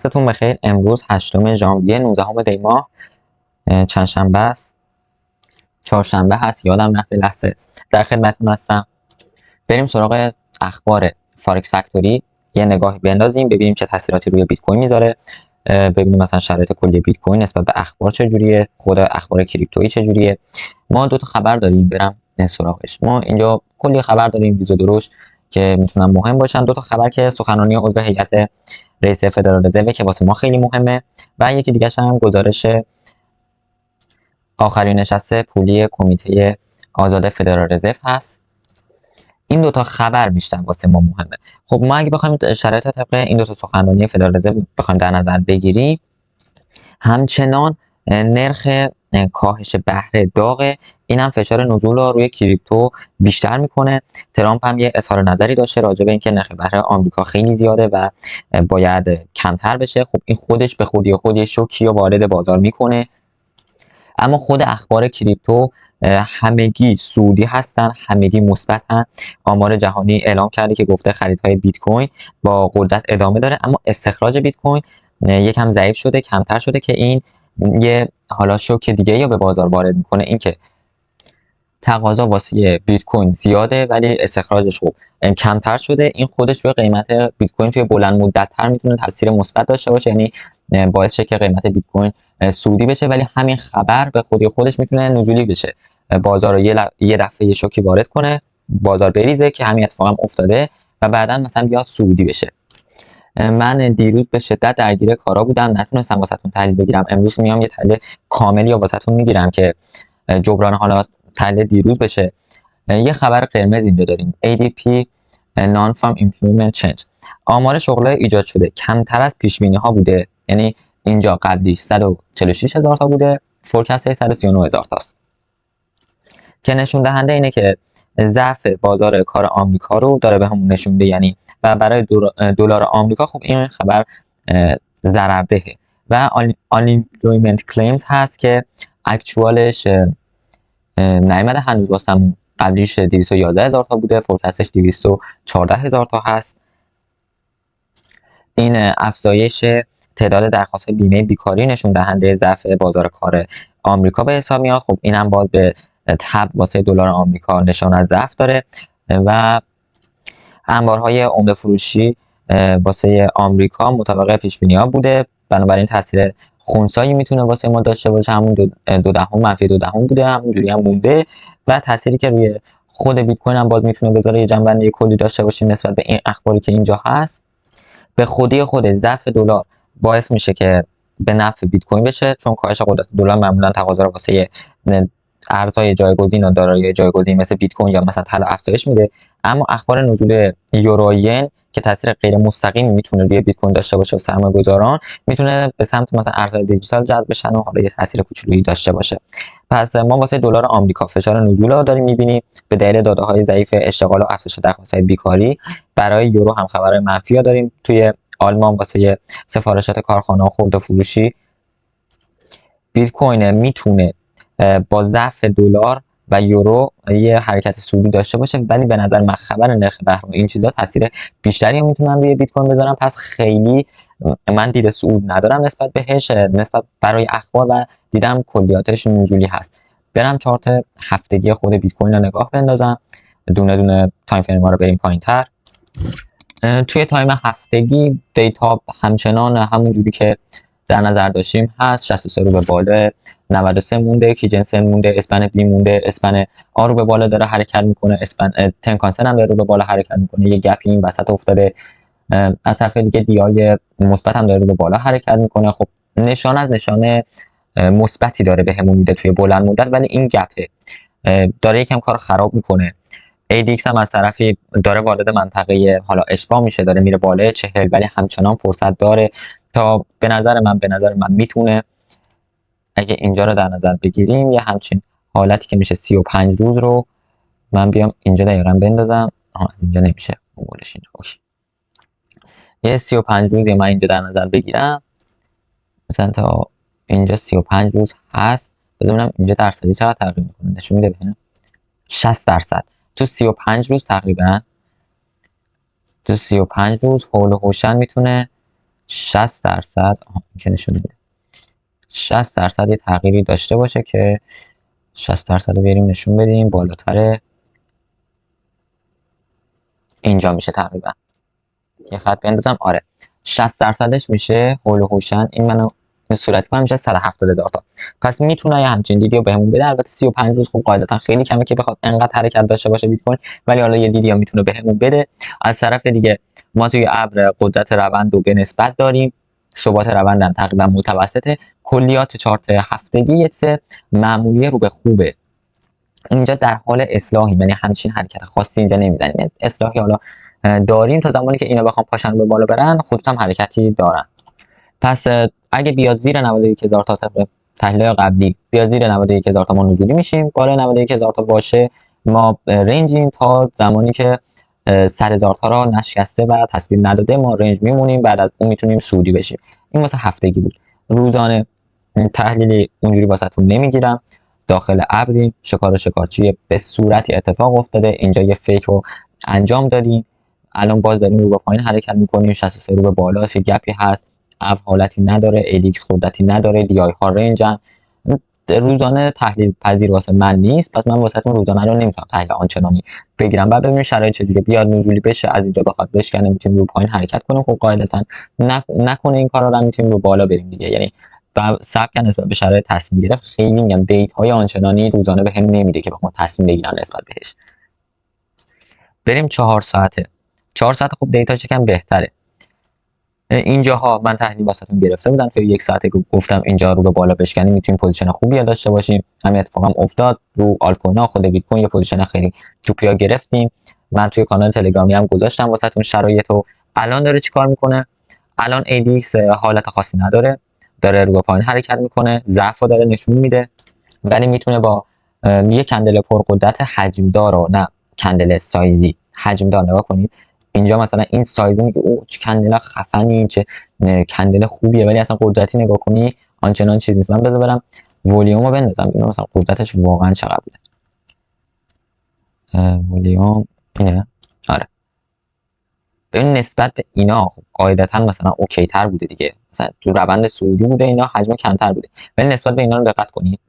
وقتتون بخیر. امروز 8 ژانویه 19 دی ماه چند شنبه است؟ چهارشنبه هست، یادم رفت لحظه. در خدمتتون هستم. بریم سراغ اخبار فارکس فکتوری، یه نگاهی بندازیم ببینیم چه تاثیراتی روی بیت کوین میذاره، ببینیم مثلا شرایط کلی بیت کوین نسبت به اخبار چجوریه، خود اخبار کریپتویی چجوریه. ما دو تا خبر داریم، برم سراغش. ما اینجا کلی خبر داریم ریز و درشت که میتونن مهم باشن. دو تا خبر که سخنرانی عضو هیئت رئیس فدرال رزرو که واسه ما خیلی مهمه، و یکی دیگه هم گزارش آخرین نشست پولی کمیته آزاد فدرال رزرو هست. این دو تا خبر بیشتر واسه ما مهمه. خب ما اگه بخوایم شرایط طبق این دو تا سخنرانی فدرال رزرو بخوایم در نظر بگیریم، همچنان نرخ کاهش بهره داغه، این هم فشار نزول رو روی کریپتو بیشتر میکنه. ترامپ هم یه اظهار نظری داشته راجع به اینکه نرخ بهره آمریکا خیلی زیاده و باید کمتر بشه. خب این خودش به خودی خود یه شوکی رو وارد بازار میکنه. اما خود اخبار کریپتو همگی سعودی هستن، همگی مثبتن. آمار جهانی اعلام کرده که گفته خریدهای بیت کوین با قدرت ادامه داره، اما استخراج بیت کوین یکم ضعیف شده، کمتر شده، که این یه حالا شوک دیگه یا به بازار وارد میکنه، اینکه تقاضا واسه بیت کوین زیاده ولی استخراجش خوب کمتر شده. این خودش روی قیمت بیت کوین توی بلند مدت تر میتونه تاثیر مثبت داشته باشه، یعنی باعث شه که قیمت بیت کوین سعودی بشه، ولی همین خبر به خودی خودش میتونه نزولی بشه، بازار رو یه دفعه شوکی وارد کنه، بازار بریزه که همین اتفاق هم افتاده و بعدا مثلا بیاد سعودی بشه. من دیروز به شدت درگیر کارا بودم، نتونستم واسهتون تحلیل بگیرم. امروز میام یه تحلیل کاملی واسهتون میگیرم که جبران حالا تحلیل دیروز بشه. یه خبر قرمز اینجا داریم، ADP Non-Farm Employment Change، آمار شغلای ایجاد شده کمتر از پیش بینی ها بوده، یعنی اینجا قبلی 146,000 تا بوده، فورکست 139,000 تاست، که نشون دهنده اینه که ضعف بازار کار آمریکا رو داره به همون نشون میده، یعنی و برای دلار آمریکا خب این خبر ضرردهه. و Unemployment Claims هست که اکچوالش نیامده هنوز، واسم قبلیش 211,000 تا بوده، فورکستش 214,000 تا هست. این افزایش تعداد درخواست بیمه بیکاری نشون دهنده ضعف بازار کار آمریکا به حساب میاد. خب اینم باید به تبع واسه دلار آمریکا نشان از ضعف داره. و انبارهای عمده فروشی واسه آمریکا مطابق پیش بینی‌ها بوده، بنابراین تاثیر خنثایی میتونه واسه ما داشته باشه، همون دو دهم منفی 2 دهم بوده، همونجوری هم مونده. و تأثیری که روی خود بیت کوین هم باز میتونه بذاره، یه جنبندی کلی داشته باشیم نسبت به این اخباری که اینجا هست. به خودی خودش ضعف دلار باعث میشه که به نفع بیت کوین بشه، چون کاهش قدرت دلار معمولا تقاضا رو واسه ارزهای جایگزین و دارایی جایگزین مثل بیت کوین یا مثلا طلا افزایش میده. اما اخبار نزول یورو ین که تاثیر غیر مستقیمی میتونه روی بیت کوین داشته باشه و سرمایه‌گذاران میتونه به سمت مثلا ارزهای دیجیتال جذب بشن و حالا یه تاثیر کوچولویی داشته باشه. پس ما واسه دلار آمریکا فشار نزول رو داریم میبینیم به دلیل داده‌های ضعیف اشتغال و افزایش درخواست‌های بیکاری. برای یورو هم خبرهای منفی داریم. توی آلمان واسه سفارشات کارخانه‌ها خرده فروشی، بیت کوین میتونه با ضعف دلار و یورو یه حرکت سودی داشته باشه، ولی به نظر من خبر نرخ بهره این چیزا تاثیر بیشتری هم میتونن روی بیت کوین بذارن. پس خیلی من دید صعود ندارم نسبت بهش، نسبت برای اخبار، و دیدم کلیاتش نزولی هست. برم چارت هفتگی خود بیت کوین رو نگاه بندازم، دونه دونه تایم فریم ها رو بریم پایین‌تر. توی تایم هفتگی دیتا همچنان همونجوری که در نظر داشتیم هست، 63 رو به بالا، 93 مونده، کیجنسن مونده، اسپن بی مونده، اسپن آ رو به بالا داره حرکت میکنه، اسپن تنکانسن هم داره رو به بالا حرکت میکنه، یه گپی این وسط افتاده. از طرف دیگه دیای مثبت هم داره رو به بالا حرکت میکنه. خب نشان از نشانه مثبتی داره بهمون میده توی بلند مدت، ولی این گپه داره یکم کار خراب میکنه. ADX هم از طرفی داره وارد منطقه حالا اشباع میشه، داره میره بالای 40، ولی همچنان فرصت داره تا به نظر من میتونه اگه اینجا رو در نظر بگیریم یه همچین حالتی که میشه 35 روز رو من بیام اینجا دقیقا بندازم. از اینجا نمیشه مولش اینجا. اوکی. یه 35 روز من اینجا در نظر بگیرم، مثلا تا اینجا 35 روز هست. بذارم اینجا درصدی چقدر تغییر میکنه، نشون میده ببینم 60%. تو 35 روز تقریبا، تو 35 روز حول و حوشن میتونه 60% که نشون میده 60% یه تغییری داشته باشه که 60% رو بریم نشون بدیم بالاتر اینجا میشه تقریبا. یه خط بندازم. آره 60%ش میشه هول و هوشن. این منو به صورتی کنم میشه 170,000 تا. پس میتونه یه همچین دیدی رو بهمون بده. البته 35 روز خب قاعدتا خیلی کمه که بخواد انقدر حرکت داشته باشه بیت کوین، ولی حالا یه دیدی میتونه بهمون بده. از طرف دیگه ما توی ابر قدرت روند رو به نسبت داریم، ثبات روند هم تقریبا متوسطه. کلیات چارت هفتگی سه معمولی رو به خوبه. اینجا در حال اصلاحی، یعنی همچین حرکت خاصی اینجا نمیزنیم، اصلاحی حالا داریم تا زمانی که اینا بخوام پاشن به بالا برن خودت هم حرکتی دارن. پس اگه بیاد زیر 91,000 تا طبق تحلیل قبلی بیاد زیر 91,000 تا ما نزولی میشیم، بالا 91,000 تا باشه ما رنجیم تا زمانی که 100,000 تا را نشکسته و تصویر نداده ما رنج میمونیم، بعد از اون میتونیم سودی بشیم. این واسه هفتگی بود. روزانه تحلیلی اونجوری واسهتون نمیگیرم. داخل ابری شکار و شکارچی به صورتی اتفاق افتاده، اینجا یه فیک رو انجام دادیم، الان باز داریم رو به پایین حرکت میکنیم، 63 رو به بالا، یه گپی هست، اف حالتی نداره، الیکس قدرتی نداره، دی آی ها رنجن. روزانه تحلیل پذیر واسه من نیست، پس من واسهتون روزانه رو نمیتونم تحلیل آنچنانی بگیرم. بعد ببینیم شرایط چجوریه، بیاد نزولی بشه از اینجا بخواد بشکنه میتونیم رو پایین حرکت کنیم. خب قاعدتا نکنه این کارا رو میتونیم رو بالا بریم دیگه. یعنی سبک نسبت به شرایط تصمیم گرفت. خیلی میگم دیت های آنچنانی روزانه به هم نمیده که بخوام تصمیم بگیرم نسبت بهش. بریم 4 ساعته. 4 ساعت خب دیتاش یکم بهتره. اینجاها من تحلیل واسهتون گرفته بودم توی 1 ساعته که گفتم اینجا رو به بالا بشکنیم میتونیم پوزیشن خوبی داشته باشیم. همین اتفاقم افتاد رو آلت‌کوین خود بیت کوین، یه پوزیشن خیلی توپیا گرفتیم. من توی کانال تلگرامی هم گذاشتم واسهتون شرایطو. الان داره چیکار میکنه؟ الان ADX حالت خاصی نداره، داره رو به پایین حرکت میکنه، ضعفو داره نشون میده، ولی میتونه با یه کندل پرقدرت حجمدار و نه کندل سایزی حجمدار، نگاه کنید اینجا مثلا این سایز میگه او چه کندل خفنی، چه کندل خوبیه، ولی اصلا قدرتی نگاه کنی آنچنان چیز نیست. من بذار برم ولیومو بندازم ببینم مثلا قدرتش واقعا چقدر بوده. ولیوم اینه. آره ببین نسبت به اینا خب قاعدتا مثلا اوکی تر بوده دیگه، مثلا تو روند صعودی بوده اینا حجم کمتر بوده، ولی نسبت به اینا رو دقت کنید.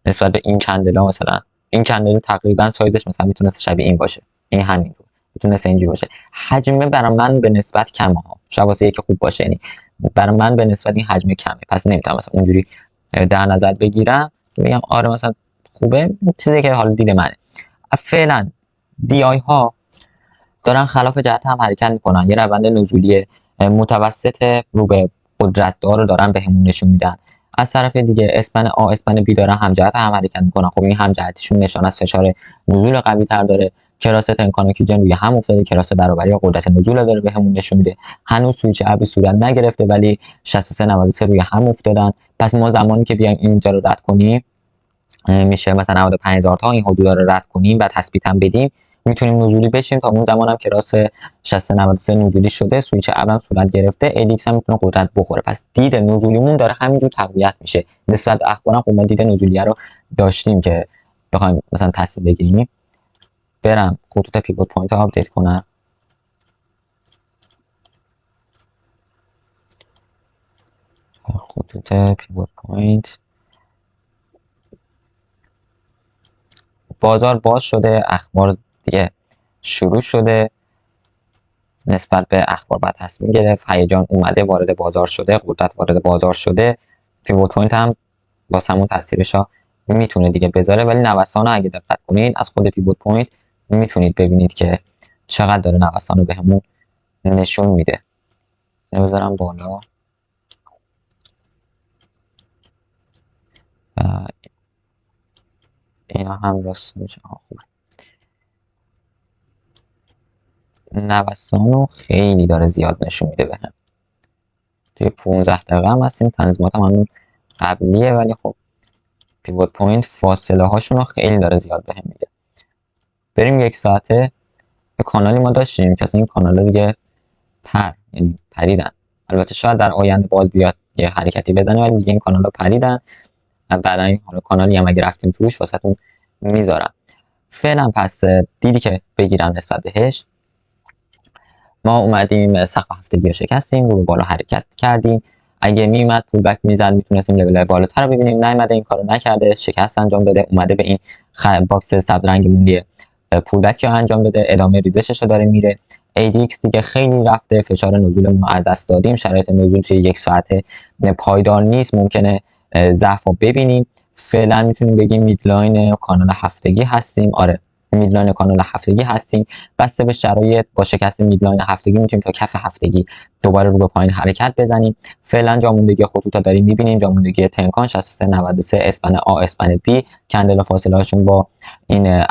نسبت به این کندلا مثلا این کندل تقریبا سایزش مثلا میتونه شبیه این باشه، این همین میتونه اینجوری باشه. حجم برای من به نسبت کمه ها، شاید واسه یکی خوب باشه، یعنی برای من به نسبت این حجم کمه، پس نمیتونم مثلا اونجوری در نظر بگیرم که بگم آره مثلا خوبه. چیزی که حالا دید منه. فعلا دی آی ها دارن خلاف جهت هم حرکت میکنن، یه روند نزولی متوسط رو به قدرتدار رو دارن بهمون نشون میدن. از طرف دیگه اسپن آ اسپن بی دارن همجهت هم حرکت میکنن. خب این همجهتیشون نشان از فشار نزول قوی تر داره. کراست انکانوکیجن روی هم افتاده، کراست برابری یا قدرت نزول داره بهمون نشون میده. هنوز سویچ ابری صورت نگرفته ولی 63 93 روی هم افتادن. پس ما زمانی که بیایم اینجا رو رد کنیم میشه مثلا 95,000 تا این حدود رو رد کنیم و تثبیت هم بدیم میتونیم نزولی بشیم. تا اون زمان هم که راس 60 93 نزولی شده، سویچ اب هم صورت گرفته، الیکس هم میتونه قدرت بخوره. پس دید نزولیمون داره همینجور تقویت میشه. نسبت به اخبارم خب ما دید نزولیه رو داشتیم که بخوایم مثلا تصمیم بگیریم. برم خطوط پیوت پوینت رو آپدیت کنم. خطوط پیوت پوینت بازار باز شده، اخبار دیگه شروع شده، نسبت به اخبار بعد تصمیم گرفت، هیجان اومده وارد بازار شده، قدرت وارد بازار شده. پیوت پوینت هم با همون تاثیرش میتونه دیگه بذاره، ولی نوسان اگه دقت کنید از خود پیوت پوینت میتونید ببینید که چقدر داره نوسان رو بهمون نشون میده. نمیذارم بالا. اینا هم راست میشه. خوب نوسان رو خیلی داره زیاد نشون میده بهم. توی 15 دقیقه هم هستیم، تنظیمات هم همون قبلیه، ولی خب پیوت پوینت فاصله هاشون رو خیلی داره زیاد بهم میده. بریم 1 ساعته. کانالی ما داشتیم که اصلا این کانال دیگه یعنی پریدن. البته شاید در آینده باز بیاد یه حرکتی بزنه، ولی دیگه این کانال رو پریدن. بعدا این کانالی هم اگه رفتیم توش واسهتون میذارم. فعلا پس دیدی که بگیرم نسبت بهش ما اومدیم سقف هفتگی رو شکستیم، رو به بالا حرکت کردیم. اگه میومد پول بک میزد میتونستیم لول بالاتر رو ببینیم. نیومده، این کارو نکرده، شکست انجام داده، اومده به این باکس سبز رنگمون پول بک رو انجام داده، ادامه ریزشش رو داره میره. ADX دیگه خیلی رفته، فشار نزولمون رو از دست دادیم، شرایط نزول توی 1 ساعته پایدار نیست، ممکنه ضعف رو ببینیم. فعلا میتونیم بگیم میدلاین کانال هفتگی هستیم. آره، میدلاین کانال هفتگی هستیم. بسته به شرایط با شکست میدلاین هفتگی میتونیم تا کف هفتگی دوباره رو به پایین حرکت بزنیم. فعلا جاموندگی خطوط رو داریم میبینیم، جاموندگی تنکان 6393، اسپن آ، اسپن بی، کندل فاصله هاشون با این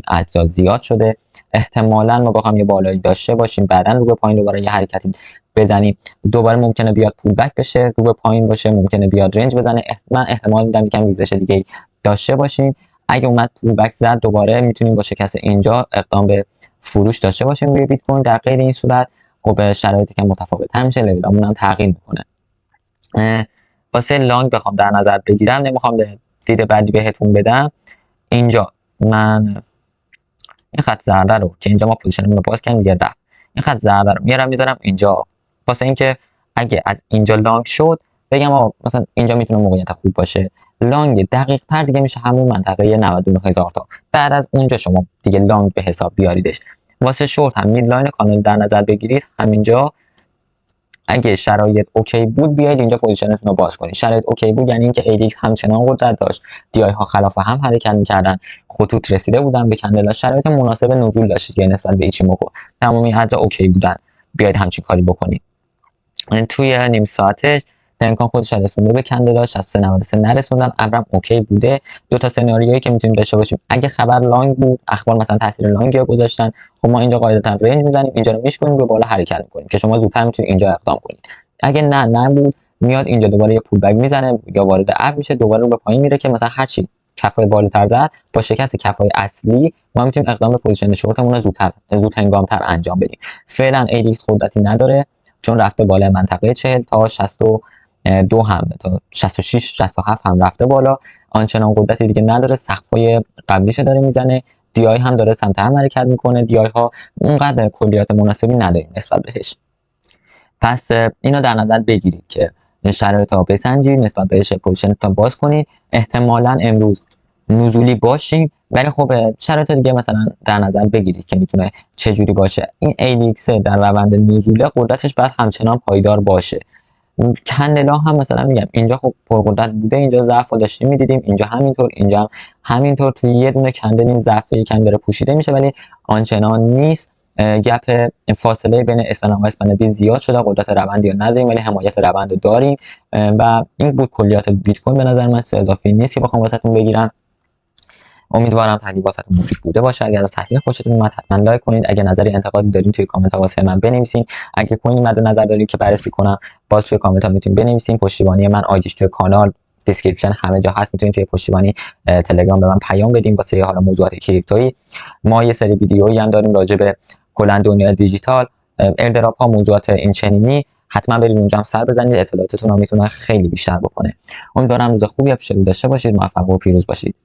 اجزا زیاد شده. احتمالاً ما بخوام یه بالایی داشته باشیم، بعداً رو به پایین دوباره یه حرکتی بزنیم، دوباره ممکنه بیاد پول بک بشه، رو به پایین باشه، ممکنه بیاد رنج بزنه. من احتمال میدم یکم ریزش دیگه داشته باشیم. اگه اومد پول بک زد، دوباره میتونیم با شکست اینجا اقدام به فروش داشته باشیم روی بیت کوین. در غیر این صورت خب شرایطی که متفاوت میشه، لولامون هم تغییر میکنه. واسه لانگ بخوام در نظر بگیرم، نمیخوام به دید بعدی بهتون بدم. اینجا من این خط زرد رو که اینجا ما پوزیشنمون رو باز کردیم دیگه رفت، این خط زرد رو میارم میذارم اینجا، واسه اینکه اگه از اینجا لانگ شد بگم مثلا اینجا میتونه موقعیت خوب باشه. لانگ دقیق تر دیگه میشه همون منطقه 99000 تا، بعد از اونجا شما دیگه لانگ به حساب بیاریدش. واسه شورت هم میدلاین کانال در نظر بگیرید، همینجا اگه شرایط اوکی بود بیاید اینجا پوزیشنتون رو باز کنید. شرایط اوکی بود یعنی اینکه ADX همچنان قدرت داشت، DI ها خلاف هم حرکت میکردن، خطوط رسیده بودن به کندل، شرایط مناسب نزول داشتید که نسبت به ایچیموکو تمامی اجزا اوکی بودن، بیاید همچین کاری بکنید. توی نیم ساعتش تنکان خودش رسونده به کندل 6393 نرسوندن، ابرم اوکی بوده. دو تا سناریویی که میتونیم داشته باشیم، اگه خبر لانگ بود، اخبار مثلا تاثیر لانگ رو گذاشتن، خب ما اینجا قاعدتا رنج میزنیم، اینجا رو میشکنیم، به بالا حرکت میکنیم که شما زودتر میتونید اینجا اقدام کنید. اگه نه بود، میاد اینجا دوباره یه پول بک میزنه یا وارد اب میشه، دوباره رو به پایین میره که مثلا هر چی کفای بالاتر زد، با شکست کفای اصلی ما میتونیم اقدام به پوزیشن شورتمون رو زود هنگامتر انجام بدیم. فعلا ADX قدرتی نداره چون رفته بالا منطقه 40 تا 62 هم تا 66 67 هم رفته بالا، آنچنان قدرتی دیگه نداره، سقفای قبلیش داره میزنه. دی آی هم داره سمت هم حرکت میکنه، دی آی ها اونقدر کلیات مناسبی نداریم نسبت بهش. پس اینو در نظر بگیرید که شرایط ها بسنجید، نسبت بهش پوزیشنتون باز کنید. احتمالاً امروز نزولی باشیم، ولی خب شرایط دیگه مثلا در نظر بگیرید که میتونه چه جوری باشه. این ADX در روند نزوله قدرتش باید همچنان پایدار باشه. کندلا هم مثلا میگم اینجا خب پرقدرت بوده، اینجا ضعف داشتیم میدیدیم، اینجا همینطور، اینجا هم همینطور. توی یه دونه کندل این ضعف یکم داره پوشیده میشه ولی آنچنان نیست. گپ فاصله بین اسپن آ و اسپن بی زیاد شده، قدرت روندی رو نداریم ولی حمایت روند رو داریم. و این بود کلیات بیت کوین. به نظر من چیز اضافی نیست که بخوام واسهتون بگیرم. امیدوارم تحلیل واسهتون مفید بوده باشه. اگر از تحلیل خوشتون اومد حتما لایک کنید. اگه نظری انتقادی دارین توی کامنت ها واسه من بنویسین. اگه کوینی مد نظر دارید که بررسی کنم، باز توی کامنت ها میتونید بنویسین. پشتیبانی من آیدیش توی کانال، دیسکریپشن، همه جا هست. میتونید توی پشتیبانی تلگرام به من پیام بدین واسه حالا موضوعات کریپتویی. ما یه سری ویدیویی هم داریم راجع به کلا دنیای دیجیتال، ایردراپ ها، موضوعات این چنینی. حتما برید اونجا هم سر بزنید، اطلاعاتتون رو میتونه خیلی بیشتر بکنه. امیدوارم روز خوبی پیش رو داشته باشید. موفق و پیروز باشید.